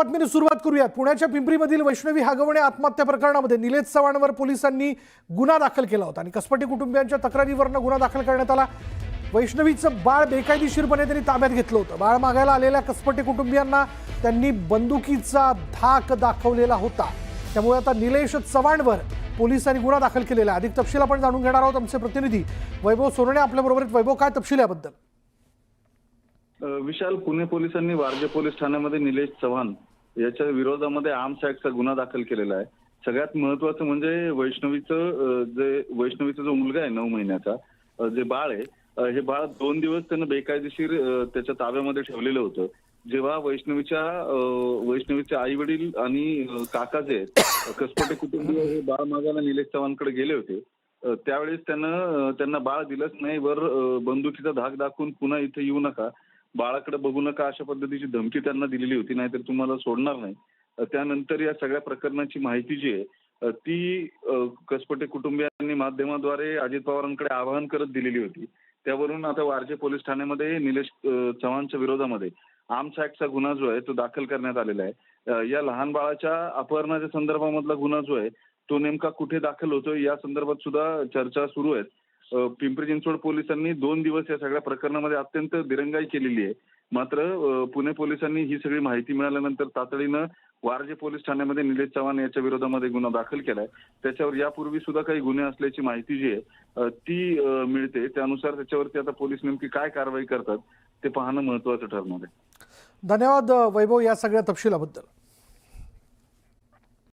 बातमीने सुरुवात करूयात। पुण्याच्या पिंपरीमधील वैष्णवी हागवणे आत्महत्या प्रकरणामध्ये निलेश चव्हाणवर पोलिसांनी गुन्हा दाखल केला होता आणि कसपटे कुटुंबियांच्या तक्रारीवरून गुन्हा दाखल करण्यात आला। वैष्णवीचं बाळ बेकायदेशीरपणे त्यांनी ताब्यात घेतलं होतं। बाळ मागायला आलेल्या कसपटे कुटुंबियांना त्यांनी बंदुकीचा धाक दाखवलेला होता। त्यामुळे आता निलेश चव्हाणवर पोलिसांनी गुन्हा दाखल केलेला आहे। अधिक तपशील आपण जाणून घेणार आहोत। आमचे प्रतिनिधी वैभव सोनवणे आपल्या बरोबर आहेत। वैभव, काय तपशील याबद्दल? विशाल, पुणे पोलिसांनी वारजे पोलीस ठाण्यामध्ये निलेश चव्हाण याच्या विरोधामध्ये आर्म्स ऍक्टचा गुन्हा दाखल केलेला आहे। सगळ्यात महत्त्वाचं म्हणजे वैष्णवीचा जो मुलगा आहे 9 महिन्याचा जे बाळ आहे, हे बाळ 2 दिवस त्यानं बेकायदेशीर त्याच्या ताब्यामध्ये ठेवलेलं होतं। जेव्हा वैष्णवीचे आई वडील आणि काका जे कसपटे कुटुंबीय हे बाळ मागायला निलेश चव्हाणकडे गेले होते, त्यावेळेस त्यांना बाळ दिलंच नाही, वर बंदुकीचा धाक दाखवून पुन्हा इथे येऊ नका, बाळाकडे बघू नका अशा पद्धतीची धमकी त्यांना दिलेली होती, नाहीतर तुम्हाला सोडणार नाही। त्यानंतर या सगळ्या प्रकरणाची माहिती जी आहे ती कसपटे कुटुंबियांनी माध्यमाद्वारे अजित पवारांकडे आवाहन करत दिलेली होती। त्यावरून आता वारजे पोलीस ठाण्यामध्ये निलेश चव्हाणच्या विरोधामध्ये आर्म्स ऍक्टचा गुन्हा जो आहे तो दाखल करण्यात आलेला आहे। या लहान बाळाच्या अपहरणाच्या संदर्भामधला गुन्हा जो आहे तो नेमका कुठे दाखल होतोय या संदर्भात सुद्धा चर्चा सुरू आहे। पिंपरी चिंचवड पोलिसांनी 2 दिवस या सगळ्या प्रकरणामध्ये अत्यंत दिरंगाई केलेली आहे। मात्र पुणे पोलिसांनी ही सगळी माहिती मिळाल्यानंतर तातडीनं वारजे पोलीस ठाण्यामध्ये निलेश चव्हाण याच्या विरोधामध्ये गुन्हा दाखल केलाय। त्याच्यावर यापूर्वी सुद्धा काही गुन्हे असल्याची माहिती जी आहे ती मिळते। त्यानुसार त्याच्यावरती आता पोलीस नेमकी काय कारवाई करतात ते पाहणं महत्त्वाचं ठरणार आहे। धन्यवाद वैभव या सगळ्या तपशिलाबद्दल।